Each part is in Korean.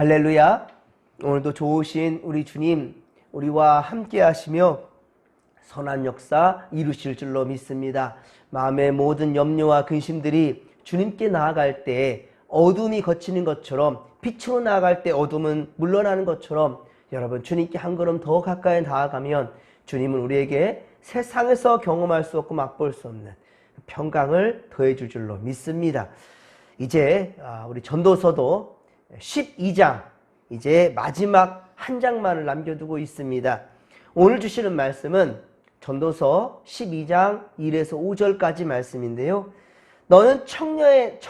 할렐루야. 오늘도 좋으신 우리 주님 우리와 함께 하시며 선한 역사 이루실 줄로 믿습니다. 마음의 모든 염려와 근심들이 주님께 나아갈 때 어둠이 걷히는 것처럼 빛으로 나아갈 때 어둠은 물러나는 것처럼 여러분 주님께 한 걸음 더 가까이 나아가면 주님은 우리에게 세상에서 경험할 수 없고 맛볼 수 없는 평강을 더해 줄 줄로 믿습니다. 이제 우리 전도서도 12장 이제 마지막 한 장만을 남겨두고 있습니다. 오늘 주시는 말씀은 전도서 12장 1에서 5절까지 말씀인데요. 너는 청년의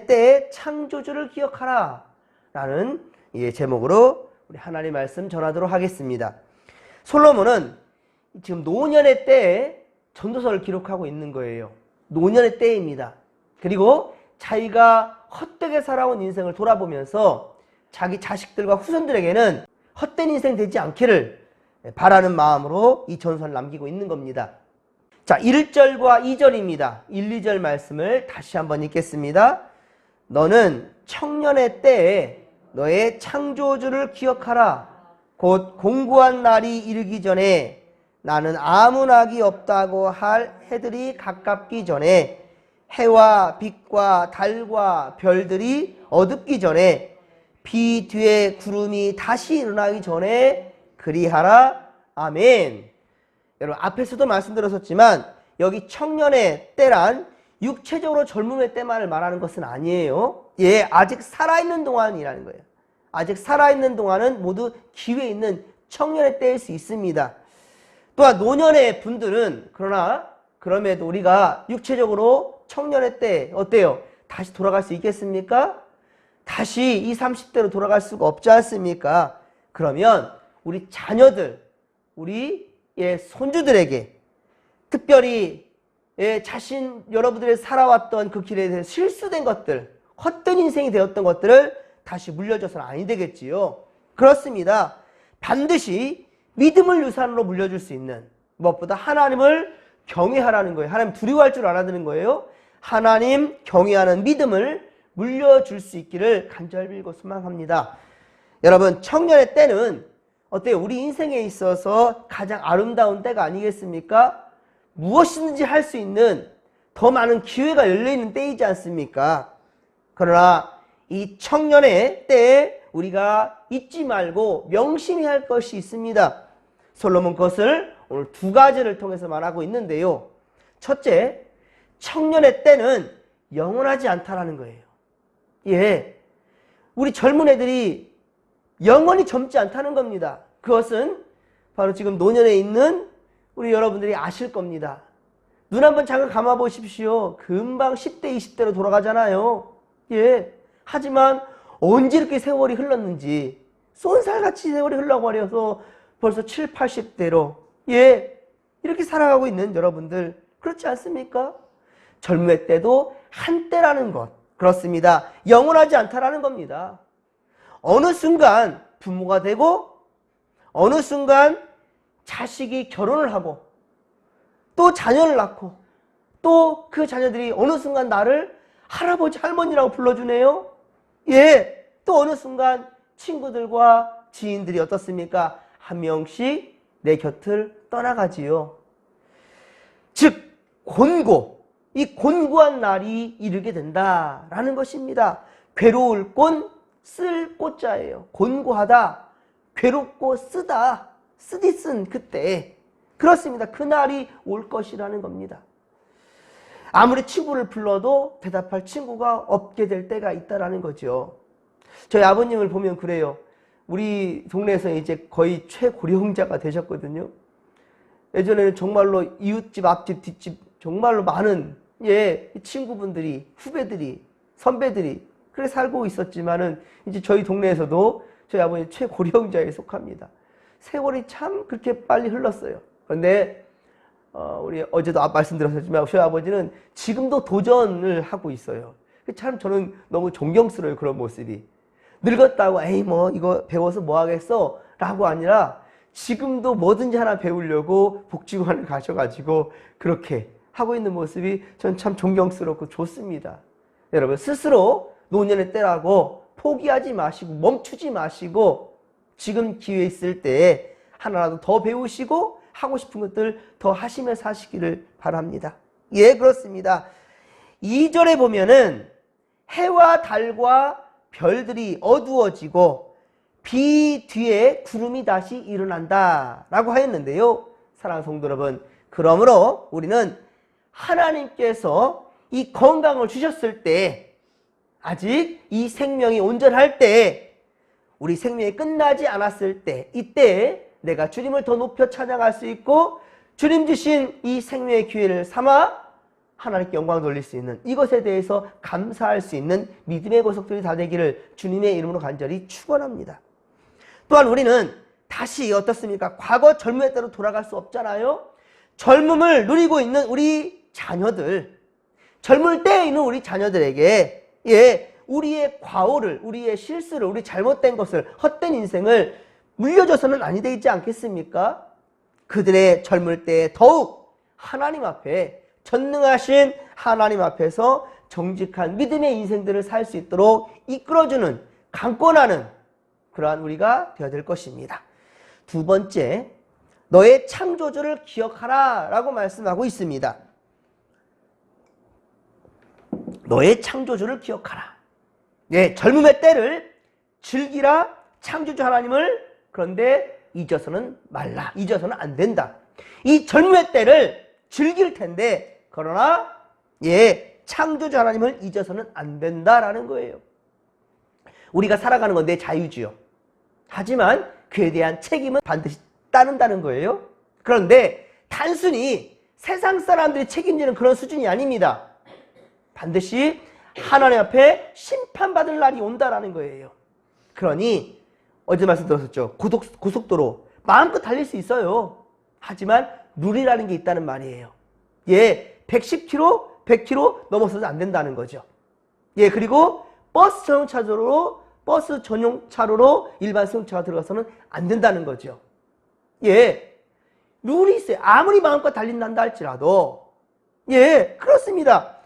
때에 창조주를 기억하라 라는 제목으로 우리 하나님 말씀 전하도록 하겠습니다. 솔로몬은 지금 노년의 때에 전도서를 기록하고 있는 거예요. 노년의 때입니다. 그리고 자기가 헛되게 살아온 인생을 돌아보면서 자기 자식들과 후손들에게는 헛된 인생 되지 않기를 바라는 마음으로 이 전서를 남기고 있는 겁니다. 자, 1절과 2절입니다. 1, 2절 말씀을 다시 한번 읽겠습니다. 너는 청년의 때에 너의 창조주를 기억하라. 곧 공고한 날이 이르기 전에 나는 아무 낙이 없다고 할 해들이 가깝기 전에 해와 빛과 달과 별들이 어둡기 전에 비 뒤에 구름이 다시 일어나기 전에 그리하라. 아멘. 여러분 앞에서도 말씀드렸었지만 여기 청년의 때란 육체적으로 젊음의 때만을 말하는 것은 아니에요. 아직 살아있는 동안이라는 거예요. 아직 살아있는 동안은 모두 기회 있는 청년의 때일 수 있습니다. 또한 노년의 분들은 그럼에도 우리가 육체적으로 청년의 때 어때요? 다시 돌아갈 수 있겠습니까? 다시 20, 30대로 돌아갈 수가 없지 않습니까? 그러면 우리 자녀들, 우리의 손주들에게 특별히 여러분들이 살아왔던 그 길에 대해서 실수된 것들, 헛된 인생이 되었던 것들을 다시 물려줘서는 아니 되겠지요. 그렇습니다. 반드시 믿음을 유산으로 물려줄 수 있는 무엇보다 하나님을 경외하라는 거예요. 하나님 두려워할 줄 알아야 되는 거예요. 하나님 경외하는 믿음을 물려줄 수 있기를 간절히 빌고 소망합니다. 여러분 청년의 때는 어때요? 우리 인생에 있어서 가장 아름다운 때가 아니겠습니까? 무엇이든지 할 수 있는 더 많은 기회가 열려있는 때이지 않습니까? 그러나 이 청년의 때에 우리가 잊지 말고 명심히 할 것이 있습니다. 솔로몬 그것을 오늘 두 가지를 통해서 말하고 있는데요. 첫째, 청년의 때는 영원하지 않다라는 거예요. 우리 젊은 애들이 영원히 젊지 않다는 겁니다. 그것은 바로 지금 노년에 있는 우리 여러분들이 아실 겁니다. 눈 한번 잠깐 감아 보십시오. 금방 10대, 20대로 돌아가잖아요. 하지만 언제 이렇게 세월이 흘렀는지 쏜살같이 세월이 흘러버려서 벌써 7, 80대로 이렇게 살아가고 있는 여러분들 그렇지 않습니까? 젊을 때도 한때라는 것 그렇습니다. 영원하지 않다라는 겁니다. 어느 순간 부모가 되고 어느 순간 자식이 결혼을 하고 또 자녀를 낳고 또 그 자녀들이 어느 순간 나를 할아버지 할머니라고 불러주네요. 또 어느 순간 친구들과 지인들이 어떻습니까? 한 명씩 내 곁을 떠나가지요. 즉 이 곤고한 날이 이르게 된다라는 것입니다. 괴로울 곤, 쓸 꽃자예요. 곤고하다, 괴롭고 쓰다, 쓰디쓴 그때 그렇습니다. 그 날이 올 것이라는 겁니다. 아무리 친구를 불러도 대답할 친구가 없게 될 때가 있다라는 거죠. 저희 아버님을 보면 그래요. 우리 동네에서 이제 거의 최고령자가 되셨거든요. 예전에는 정말로 이웃집, 앞집, 뒷집 정말로 많은 친구분들이, 후배들이, 선배들이 그렇게 살고 있었지만은 이제 저희 동네에서도 저희 아버님 최고령자에 속합니다. 세월이 참 그렇게 빨리 흘렀어요. 그런데 우리 어제도 말씀드렸었지만 저희 아버지는 지금도 도전을 하고 있어요. 참 저는 너무 존경스러워요. 그런 모습이. 늙었다고 에이 뭐 이거 배워서 뭐 하겠어 라고 아니라 지금도 뭐든지 하나 배우려고 복지관을 가셔가지고 그렇게 하고 있는 모습이 전 참 존경스럽고 좋습니다. 여러분 스스로 노년의 때라고 포기하지 마시고 멈추지 마시고 지금 기회 있을 때 하나라도 더 배우시고 하고 싶은 것들 더 하시면서 하시기를 바랍니다. 예, 그렇습니다. 2절에 보면은 해와 달과 별들이 어두워지고 비 뒤에 구름이 다시 일어난다 라고 하였는데요. 사랑하는 성도 여러분, 그러므로 우리는 하나님께서 이 건강을 주셨을 때, 아직 이 생명이 온전할 때, 우리 생명이 끝나지 않았을 때, 이때 내가 주님을 더 높여 찬양할 수 있고 주님 주신 이 생명의 기회를 삼아 하나님께 영광 돌릴 수 있는, 이것에 대해서 감사할 수 있는 믿음의 고속들이 다 되기를 주님의 이름으로 간절히 축원합니다. 또한 우리는 다시 어떻습니까? 과거 젊음의 때로 돌아갈 수 없잖아요. 젊음을 누리고 있는 우리 자녀들, 젊을 때에 있는 우리 자녀들에게 우리의 과오를, 우리의 실수를, 우리 잘못된 것을, 헛된 인생을 물려줘서는 아니 되지 않겠습니까? 그들의 젊을 때 더욱 하나님 앞에, 전능하신 하나님 앞에서 정직한 믿음의 인생들을 살 수 있도록 이끌어주는, 강권하는 그러한 우리가 되어야 될 것입니다. 두 번째, 너의 창조주를 기억하라 라고 말씀하고 있습니다. 너의 창조주를 기억하라. 네, 젊음의 때를 즐기라, 창조주 하나님을. 그런데 잊어서는 말라. 잊어서는 안 된다. 이 젊음의 때를 즐길 텐데, 그러나 창조주 하나님을 잊어서는 안 된다라는 거예요. 우리가 살아가는 건 내 자유지요. 하지만 그에 대한 책임은 반드시 따른다는 거예요. 그런데 단순히 세상 사람들이 책임지는 그런 수준이 아닙니다. 반드시 하나님 앞에 심판받을 날이 온다라는 거예요. 그러니 어제 말씀드렸었죠. 고속도로 마음껏 달릴 수 있어요. 하지만 룰이라는 게 있다는 말이에요. 110km, 100km 넘어서도 안 된다는 거죠. 그리고 버스 전용 차로로 일반 승용차가 들어가서는 안 된다는 거죠. 룰이 있어요. 아무리 마음껏 달린다 할지라도. 그렇습니다.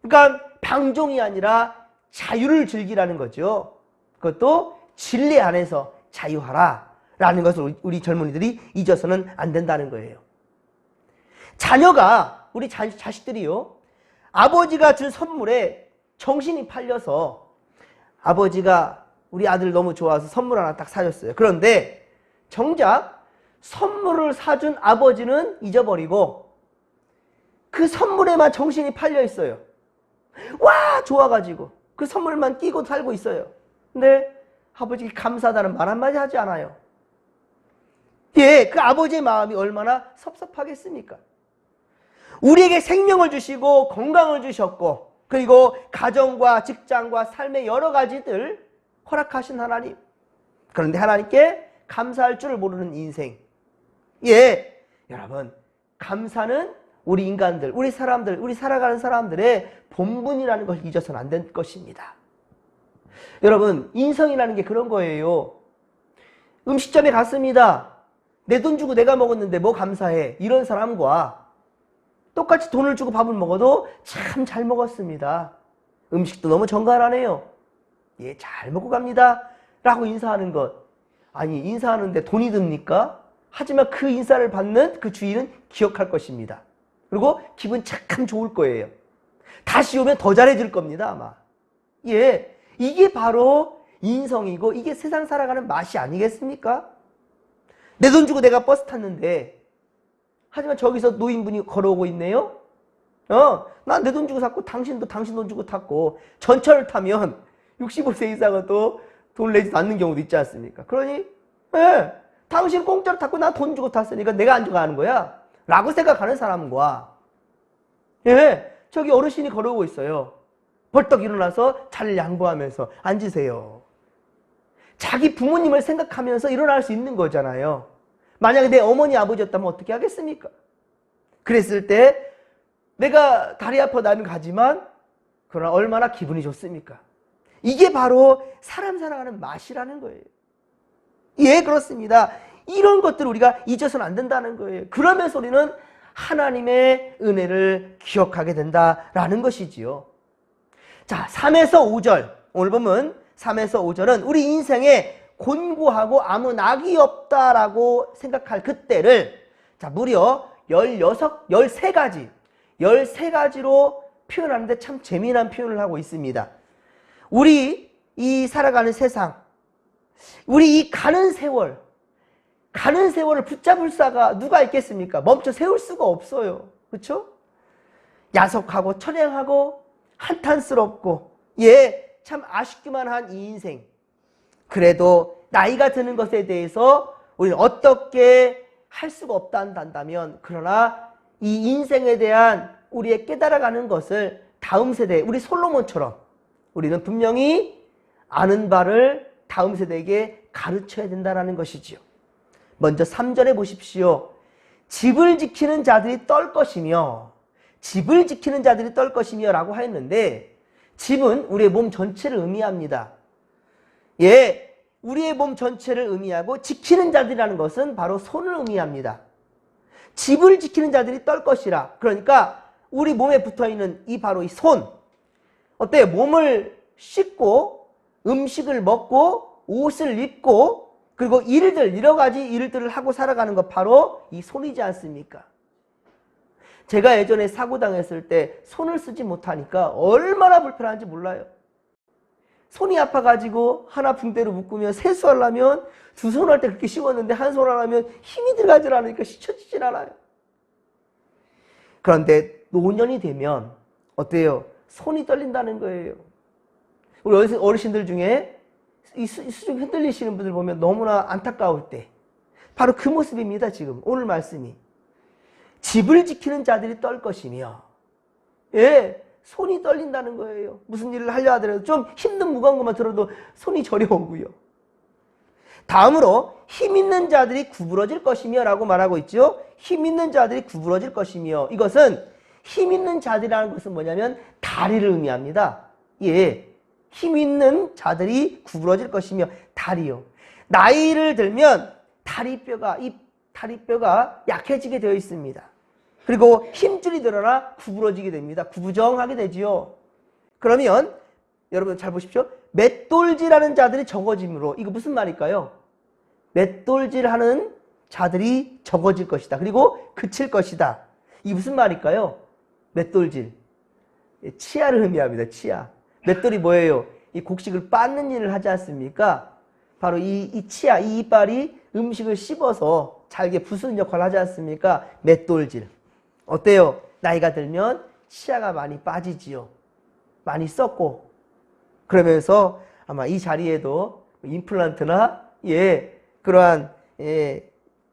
그러니까 방종이 아니라 자유를 즐기라는 거죠. 그것도 진리 안에서 자유하라 라는 것을 우리 젊은이들이 잊어서는 안 된다는 거예요. 자녀가, 우리 자식들이요, 아버지가 준 선물에 정신이 팔려서 아버지가 우리 아들 너무 좋아서 선물 하나 딱 사줬어요. 그런데 정작 선물을 사준 아버지는 잊어버리고 그 선물에만 정신이 팔려 있어요. 와, 좋아가지고 그 선물만 끼고 살고 있어요. 근데 아버지께 감사하다는 말 한마디 하지 않아요. 그 아버지의 마음이 얼마나 섭섭하겠습니까? 우리에게 생명을 주시고 건강을 주셨고, 그리고 가정과 직장과 삶의 여러 가지들 허락하신 하나님. 그런데 하나님께 감사할 줄을 모르는 인생. 여러분, 감사는 우리 인간들, 우리 사람들, 우리 살아가는 사람들의 본분이라는 걸 잊어서는 안 될 것입니다. 여러분, 인성이라는 게 그런 거예요. 음식점에 갔습니다. 내 돈 주고 내가 먹었는데 뭐 감사해. 이런 사람과 똑같이 돈을 주고 밥을 먹어도 참 잘 먹었습니다. 음식도 너무 정갈하네요. 잘 먹고 갑니다. 라고 인사하는 것. 아니, 인사하는데 돈이 듭니까? 하지만 그 인사를 받는 그 주인은 기억할 것입니다. 그리고 기분 참 좋을 거예요. 다시 오면 더 잘해줄 겁니다, 아마. 이게 바로 인성이고 이게 세상 살아가는 맛이 아니겠습니까? 내 돈 주고 내가 버스 탔는데, 하지만 저기서 노인분이 걸어오고 있네요? 난 내 돈 주고 샀고, 당신도 당신 돈 주고 탔고, 전철을 타면 65세 이상은 또 돈 내지 않는 경우도 있지 않습니까? 그러니, 당신 공짜로 탔고, 나 돈 주고 탔으니까 내가 안 줘가는 거야? 라고 생각하는 사람과, 저기 어르신이 걸어오고 있어요. 벌떡 일어나서 자리를 양보하면서 앉으세요. 자기 부모님을 생각하면서 일어날 수 있는 거잖아요. 만약에 내 어머니 아버지였다면 어떻게 하겠습니까? 그랬을 때 내가 다리 아파 나는 가지만 그러나 얼마나 기분이 좋습니까? 이게 바로 사람 살아가는 맛이라는 거예요. 그렇습니다. 이런 것들을 우리가 잊어서는 안 된다는 거예요. 그러면서 우리는 하나님의 은혜를 기억하게 된다라는 것이지요. 자, 3에서 5절 오늘 본문 3에서 5절은 우리 인생에 곤고하고 아무 낙이 없다라고 생각할 그때를 자 무려 13가지로 표현하는데 참 재미난 표현을 하고 있습니다. 우리 이 살아가는 세상, 우리 이 가는 세월을 붙잡을 수가 누가 있겠습니까? 멈춰 세울 수가 없어요. 그렇죠? 야속하고 처량하고 한탄스럽고 참 아쉽기만 한 이 인생. 그래도 나이가 드는 것에 대해서 우리는 어떻게 할 수가 없단다면 그러나 이 인생에 대한 우리의 깨달아가는 것을 다음 세대 우리 솔로몬처럼 우리는 분명히 아는 바를 다음 세대에게 가르쳐야 된다는 것이지요. 먼저 3절에 보십시오. 집을 지키는 자들이 떨 것이며 라고 하였는데 집은 우리의 몸 전체를 의미합니다. 우리의 몸 전체를 의미하고 지키는 자들이라는 것은 바로 손을 의미합니다. 집을 지키는 자들이 떨 것이라. 그러니까 우리 몸에 붙어있는 바로 이 손. 어때요? 몸을 씻고 음식을 먹고 옷을 입고 그리고 여러 가지 일들을 하고 살아가는 것 바로 이 손이지 않습니까? 제가 예전에 사고 당했을 때 손을 쓰지 못하니까 얼마나 불편한지 몰라요. 손이 아파가지고 하나 붕대로 묶으면 세수하려면 두 손 할 때 그렇게 쉬웠는데 한 손 하려면 힘이 들어가질 않으니까 씻혀지질 않아요. 그런데 노년이 되면 어때요? 손이 떨린다는 거예요. 우리 어르신들 중에 이 수중 흔들리시는 분들 보면 너무나 안타까울 때 바로 그 모습입니다. 지금 오늘 말씀이. 집을 지키는 자들이 떨 것이며 손이 떨린다는 거예요. 무슨 일을 하려 하더라도 좀 힘든 무거운 것만 들어도 손이 저려오고요. 다음으로 힘 있는 자들이 구부러질 것이며 라고 말하고 있죠. 힘 있는 자들이 구부러질 것이며 이것은 힘 있는 자들이라는 것은 뭐냐면 다리를 의미합니다. 힘 있는 자들이 구부러질 것이며 다리요. 나이를 들면 다리뼈가 약해지게 되어 있습니다. 그리고 힘줄이 드러나 구부러지게 됩니다. 구부정하게 되지요. 그러면 여러분 잘 보십시오. 맷돌질하는 자들이 적어짐으로 이거 무슨 말일까요? 맷돌질하는 자들이 적어질 것이다. 그리고 그칠 것이다. 이게 무슨 말일까요? 맷돌질. 치아를 의미합니다. 치아. 맷돌이 뭐예요? 이 곡식을 빻는 일을 하지 않습니까? 바로 이 치아, 이 이빨이 음식을 씹어서 잘게 부수는 역할을 하지 않습니까? 맷돌질. 어때요? 나이가 들면 치아가 많이 빠지지요. 많이 썩고. 그러면서 아마 이 자리에도 임플란트나 그러한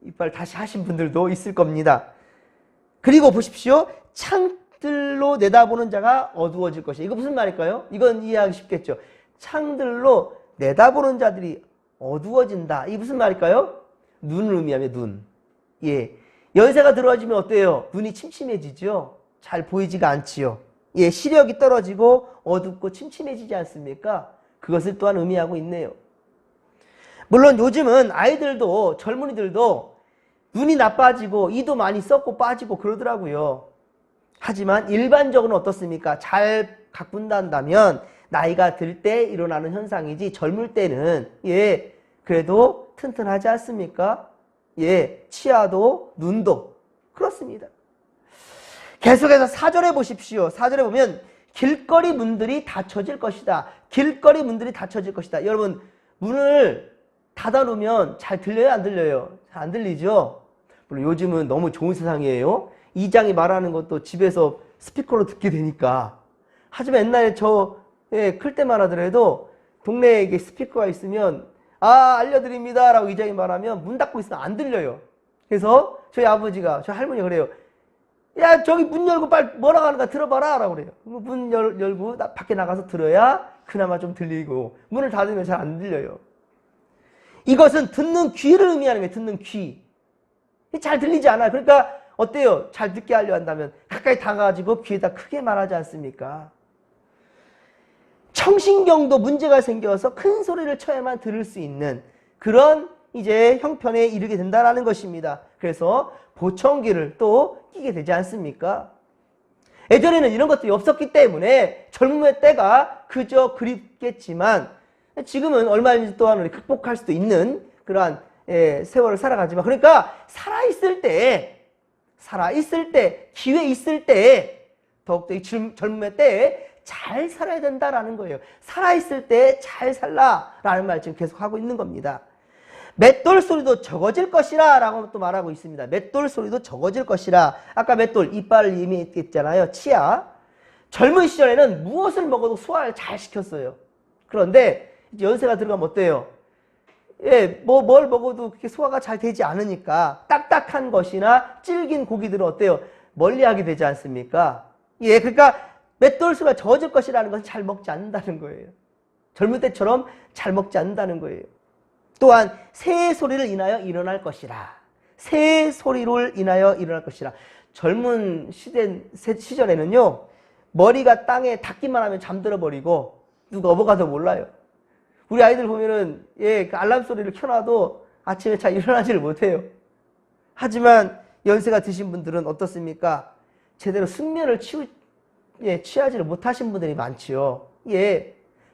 이빨 다시 하신 분들도 있을 겁니다. 그리고 보십시오. 창들로 내다보는 자가 어두워질 것이다. 이거 무슨 말일까요? 이건 이해하기 쉽겠죠. 창들로 내다보는 자들이 어두워진다. 이게 무슨 말일까요? 눈을 의미하며 눈. 연세가 들어와지면 어때요? 눈이 침침해지죠? 잘 보이지가 않지요. 시력이 떨어지고 어둡고 침침해지지 않습니까? 그것을 또한 의미하고 있네요. 물론 요즘은 아이들도 젊은이들도 눈이 나빠지고 이도 많이 썩고 빠지고 그러더라고요. 하지만 일반적으로는 어떻습니까? 잘 가꾼다면 나이가 들 때 일어나는 현상이지 젊을 때는 그래도 튼튼하지 않습니까? 치아도 눈도 그렇습니다. 계속해서 4절에 보십시오. 4절에 보면 길거리 문들이 닫혀질 것이다. 길거리 문들이 닫혀질 것이다. 여러분 문을 닫아놓으면 잘 들려요? 안 들려요? 잘 안 들리죠? 물론 요즘은 너무 좋은 세상이에요. 이장이 말하는 것도 집에서 스피커로 듣게 되니까. 하지만 옛날에 클 때만 하더라도 동네에 스피커가 있으면 알려드립니다 라고 이장이 말하면 문 닫고 있으면 안 들려요. 그래서 저희 아버지가, 저희 할머니가 그래요. 야, 저기 문 열고 빨리 뭐라고 하는가 들어봐라 라고 그래요. 문 열고 밖에 나가서 들어야 그나마 좀 들리고, 문을 닫으면 잘 안 들려요. 이것은 듣는 귀를 의미하는 거예요. 듣는 귀. 잘 들리지 않아요. 그러니까 어때요? 잘 듣게 하려 한다면 가까이 다가가지고 귀에다 크게 말하지 않습니까? 청신경도 문제가 생겨서 큰 소리를 쳐야만 들을 수 있는 그런 형편에 이르게 된다는 것입니다. 그래서 보청기를 또 끼게 되지 않습니까? 예전에는 이런 것들이 없었기 때문에 젊음의 때가 그저 그립겠지만 지금은 얼마든지 또한 극복할 수도 있는 그러한 세월을 살아가지만, 그러니까 살아있을 때, 기회 있을 때, 더욱더 이 젊음의 때에 잘 살아야 된다라는 거예요. 살아있을 때 잘 살라라는 말 지금 계속 하고 있는 겁니다. 맷돌 소리도 적어질 것이라 라고 또 말하고 있습니다. 맷돌 소리도 적어질 것이라. 아까 맷돌, 이빨을 이미 했잖아요. 치아. 젊은 시절에는 무엇을 먹어도 소화를 잘 시켰어요. 그런데 이제 연세가 들어가면 어때요? 뭘 먹어도 그렇게 소화가 잘 되지 않으니까 딱딱한 것이나 질긴 고기들은 어때요? 멀리하게 되지 않습니까? 그러니까 맷돌 소리가 적어질 것이라는 것은 잘 먹지 않는다는 거예요. 젊을 때처럼 잘 먹지 않는다는 거예요. 또한 새 소리를 인하여 일어날 것이라. 새 소리를 인하여 일어날 것이라. 젊은 시절에는요, 머리가 땅에 닿기만 하면 잠들어 버리고 누가 업어가도 몰라요. 우리 아이들 보면은 그 알람 소리를 켜놔도 아침에 잘 일어나지를 못해요. 하지만 연세가 드신 분들은 어떻습니까? 제대로 숙면을 취하지를 못하신 분들이 많지요.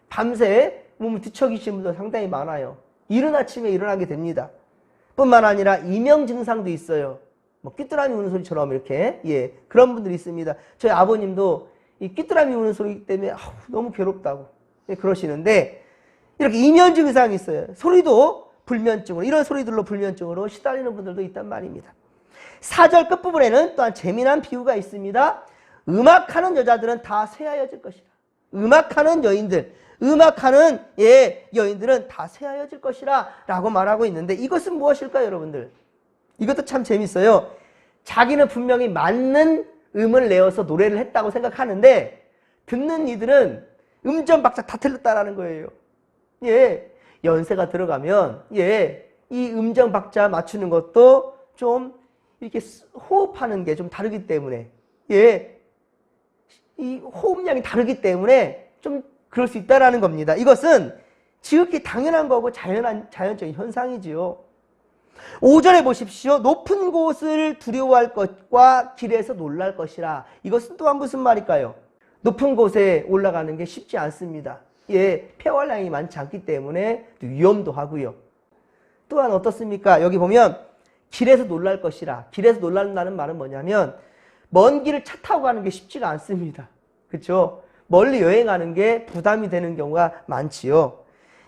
밤새 몸을 뒤척이시는 분들 상당히 많아요. 이른 아침에 일어나게 됩니다. 뿐만 아니라 이명 증상도 있어요. 뭐 귀뚜라미 우는 소리처럼 이렇게 그런 분들이 있습니다. 저희 아버님도 이 귀뚜라미 우는 소리 때문에 너무 괴롭다고 그러시는데, 이렇게 이명 증상이 있어요. 소리도 불면증으로, 이런 소리들로 불면증으로 시달리는 분들도 있단 말입니다. 4절 끝부분에는 또한 재미난 비유가 있습니다. 음악하는 여자들은 다 쇠하여질 것이라. 음악하는 여인들, 음악하는 여인들은 다 쇠하여질 것이라 라고 말하고 있는데, 이것은 무엇일까요, 여러분들? 이것도 참 재밌어요. 자기는 분명히 맞는 음을 내어서 노래를 했다고 생각하는데, 듣는 이들은 음정 박자 다 틀렸다라는 거예요. 연세가 들어가면 이 음정 박자 맞추는 것도 좀 이렇게 호흡하는 게 좀 다르기 때문에, 이 호흡량이 다르기 때문에 좀 그럴 수 있다라는 겁니다. 이것은 지극히 당연한 거고 자연적인 현상이지요. 5절에 보십시오. 높은 곳을 두려워할 것과 길에서 놀랄 것이라. 이것은 또한 무슨 말일까요? 높은 곳에 올라가는 게 쉽지 않습니다. 폐활량이 많지 않기 때문에 위험도 하고요. 또한 어떻습니까? 여기 보면 길에서 놀랄 것이라. 길에서 놀란다는 말은 뭐냐면 먼 길을 차 타고 가는 게 쉽지가 않습니다. 그렇죠? 멀리 여행하는 게 부담이 되는 경우가 많지요.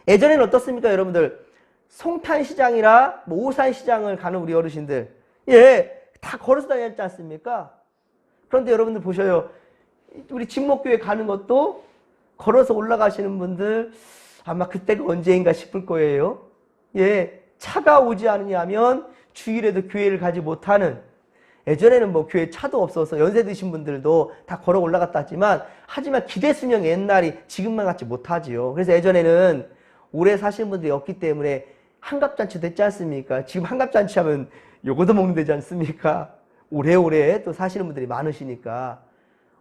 예전에는 어떻습니까, 여러분들? 송탄시장이라 오산시장을 가는 우리 어르신들, 다 걸어서 다녔지 않습니까? 그런데 여러분들 보셔요. 우리 진목교회 가는 것도 걸어서 올라가시는 분들 아마 그때가 언제인가 싶을 거예요. 차가 오지 않으냐면 주일에도 교회를 가지 못하는, 예전에는 뭐 교회 차도 없어서 연세 드신 분들도 다 걸어 올라갔다 하지만 기대순영 옛날이 지금만 같지 못하지요. 그래서 예전에는 오래 사시는 분들이 없기 때문에 한갑잔치 됐지 않습니까? 지금 한갑잔치 하면 요거도 먹는 되지 않습니까? 오래오래 또 사시는 분들이 많으시니까.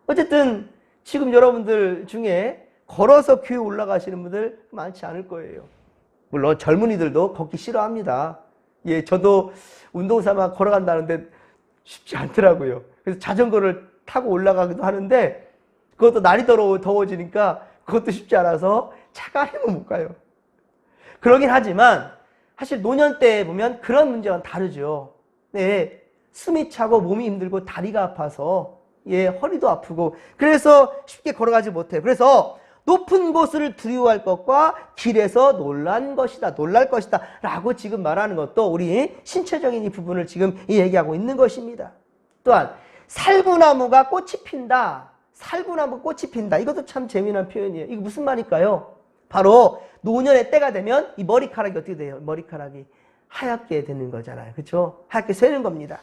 어쨌든 지금 여러분들 중에 걸어서 교회 올라가시는 분들 많지 않을 거예요. 물론 젊은이들도 걷기 싫어합니다. 저도 운동 삼아 걸어간다는데 쉽지 않더라고요. 그래서 자전거를 타고 올라가기도 하는데, 그것도 날이 더워지니까 그것도 쉽지 않아서 차가 아니면 못 가요. 그러긴 하지만 사실 노년 때 보면 그런 문제와는 다르죠. 숨이 차고 몸이 힘들고 다리가 아파서 허리도 아프고 그래서 쉽게 걸어가지 못해요. 그래서 높은 곳을 두려워할 것과 길에서 놀랄 것이다 라고 지금 말하는 것도 우리 신체적인 이 부분을 지금 얘기하고 있는 것입니다. 또한 살구나무가 꽃이 핀다. 살구나무 꽃이 핀다. 이것도 참 재미난 표현이에요. 이거 무슨 말일까요? 바로 노년의 때가 되면 이 머리카락이 어떻게 돼요? 머리카락이 하얗게 되는 거잖아요. 그렇죠? 하얗게 새는 겁니다.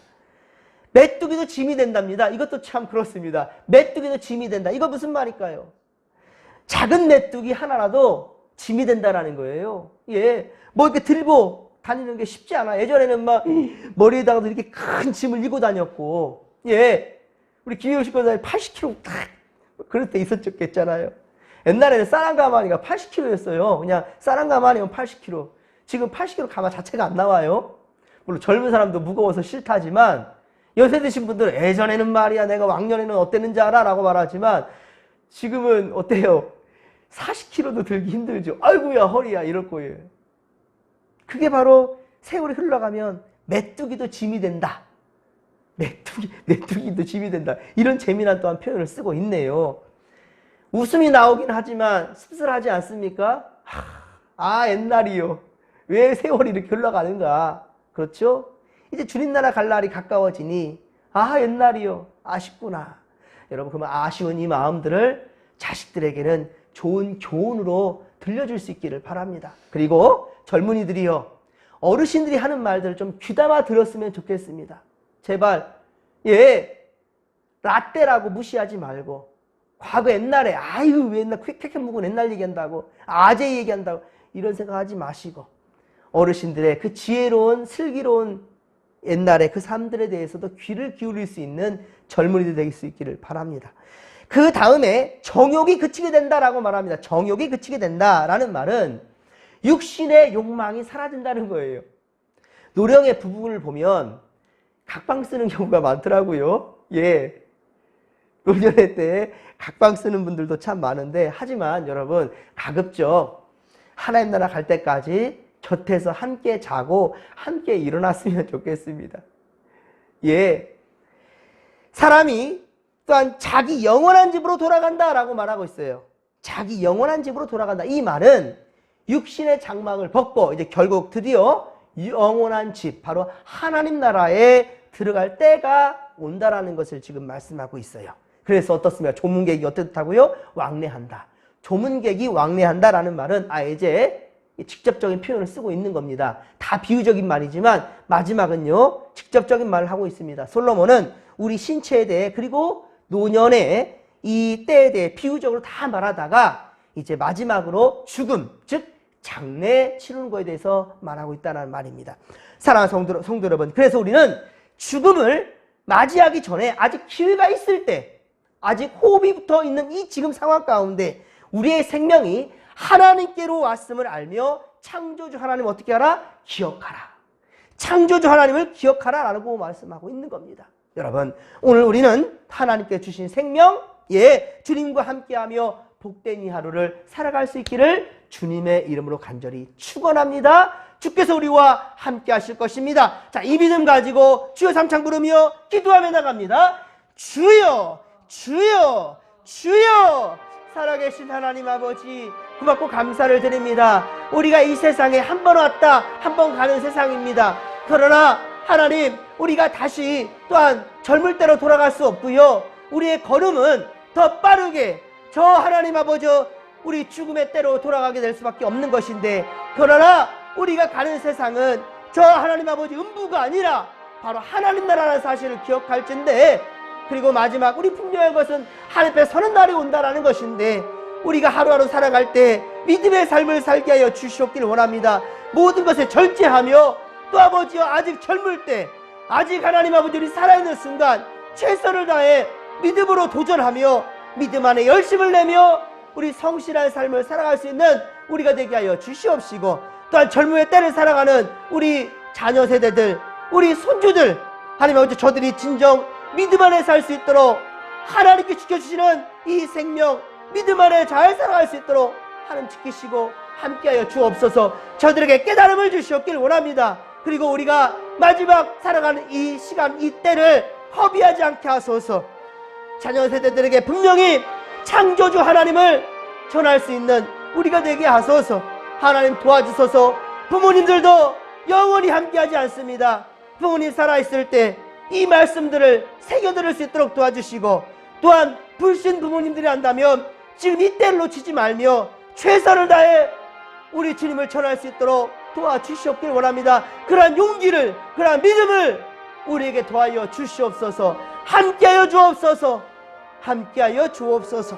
메뚜기도 짐이 된답니다. 이것도 참 그렇습니다. 메뚜기도 짐이 된다. 이거 무슨 말일까요? 작은 메뚜기 하나라도 짐이 된다라는 거예요. 뭐 이렇게 들고 다니는 게 쉽지 않아. 예전에는 막 머리에다가도 이렇게 큰 짐을 이고 다녔고, 우리 김효식 권사님 80kg 딱 그럴 때 있었겠잖아요. 옛날에는 쌀한가마니가 80kg였어요. 그냥 쌀한가마니면 80kg. 지금 80kg 가마 자체가 안 나와요. 물론 젊은 사람도 무거워서 싫다지만, 연세 드신 분들은 예전에는 말이야 내가 왕년에는 어땠는지 알아? 라고 말하지만 지금은 어때요? 40kg도 들기 힘들죠. 아이고야 허리야 이럴 거예요. 그게 바로 세월이 흘러가면 메뚜기도 짐이 된다. 메뚜기도 짐이 된다. 이런 재미난 또한 표현을 쓰고 있네요. 웃음이 나오긴 하지만 씁쓸하지 않습니까? 옛날이요. 왜 세월이 이렇게 흘러가는가? 그렇죠? 이제 주님 나라 갈 날이 가까워지니 옛날이요. 아쉽구나. 여러분 그러면 아쉬운 이 마음들을 자식들에게는 좋은 교훈으로 들려줄 수 있기를 바랍니다. 그리고 젊은이들이요. 어르신들이 하는 말들을 좀 귀담아 들었으면 좋겠습니다. 제발 라떼라고 무시하지 말고 과거 옛날에 아이고 왜 옛날 쾌쾌 묵은 옛날 얘기한다고 아재 얘기한다고 이런 생각하지 마시고 어르신들의 그 지혜로운 슬기로운 옛날의 그 삶들에 대해서도 귀를 기울일 수 있는 젊은이들 될 수 있기를 바랍니다. 그 다음에 정욕이 그치게 된다라고 말합니다. 정욕이 그치게 된다라는 말은 육신의 욕망이 사라진다는 거예요. 노령의 부부를 보면 각방 쓰는 경우가 많더라고요. 노년의 때 각방 쓰는 분들도 참 많은데 하지만 여러분 가급적 하나님 나라 갈 때까지 곁에서 함께 자고 함께 일어났으면 좋겠습니다. 사람이 또한 자기 영원한 집으로 돌아간다라고 말하고 있어요. 자기 영원한 집으로 돌아간다. 이 말은 육신의 장막을 벗고 이제 결국 드디어 영원한 집, 바로 하나님 나라에 들어갈 때가 온다라는 것을 지금 말씀하고 있어요. 그래서 어떻습니까? 조문객이 어떻다고요? 왕래한다. 조문객이 왕래한다라는 말은 이제 직접적인 표현을 쓰고 있는 겁니다. 다 비유적인 말이지만 마지막은요 직접적인 말을 하고 있습니다. 솔로몬은 우리 신체에 대해 그리고 노년의 이 때에 대해 비유적으로 다 말하다가 이제 마지막으로 죽음, 즉 장례 치르는 거에 대해서 말하고 있다는 말입니다. 사랑하는 성도 여러분, 그래서 우리는 죽음을 맞이하기 전에 아직 기회가 있을 때, 아직 호흡이 붙어 있는 이 지금 상황 가운데 우리의 생명이 하나님께로 왔음을 알며 창조주 하나님 어떻게 하라? 기억하라. 창조주 하나님을 기억하라 라고 말씀하고 있는 겁니다. 여러분 오늘 우리는 하나님께 주신 생명, 주님과 함께하며 복된 이 하루를 살아갈 수 있기를 주님의 이름으로 간절히 축원합니다. 주께서 우리와 함께 하실 것입니다. 자, 이 믿음 가지고 주여 삼창 부르며 기도하며 나갑니다. 주여, 주여, 주여. 살아계신 하나님 아버지, 고맙고 감사를 드립니다. 우리가 이 세상에 한 번 왔다 한 번 가는 세상입니다. 그러나 하나님, 우리가 다시 또한 젊을 때로 돌아갈 수 없고요, 우리의 걸음은 더 빠르게 저 하나님 아버지 우리 죽음의 때로 돌아가게 될 수밖에 없는 것인데, 그러나 우리가 가는 세상은 저 하나님 아버지 음부가 아니라 바로 하나님 나라라는 사실을 기억할진데, 그리고 마지막 우리 분명한 것은 하나님 앞에 서는 날이 온다라는 것인데, 우리가 하루하루 살아갈 때 믿음의 삶을 살게 하여 주시옵기를 원합니다. 모든 것에 절제하며 또 아버지여 아직 젊을 때, 아직 하나님 아버지 우리 살아있는 순간 최선을 다해 믿음으로 도전하며 믿음 안에 열심을 내며 우리 성실한 삶을 살아갈 수 있는 우리가 되게 하여 주시옵시고, 또한 젊음의 때를 살아가는 우리 자녀 세대들, 우리 손주들, 하나님 아버지 저들이 진정 믿음 안에 살 수 있도록 하나님께 지켜주시는 이 생명 믿음 안에 잘 살아갈 수 있도록 하나님 지키시고 함께하여 주옵소서. 저들에게 깨달음을 주시옵길 원합니다. 그리고 우리가 마지막 살아가는 이 시간, 이 때를 허비하지 않게 하소서. 자녀 세대들에게 분명히 창조주 하나님을 전할 수 있는 우리가 되게 하소서. 하나님 도와주소서. 부모님들도 영원히 함께하지 않습니다. 부모님 살아있을 때 이 말씀들을 새겨들을 수 있도록 도와주시고, 또한 불신 부모님들이 한다면 지금 이 때를 놓치지 말며 최선을 다해 우리 주님을 전할 수 있도록 도와주시옵길 원합니다. 그러한 용기를, 그러한 믿음을 우리에게 도와여 주시옵소서. 함께하여 주옵소서. 함께하여 주옵소서.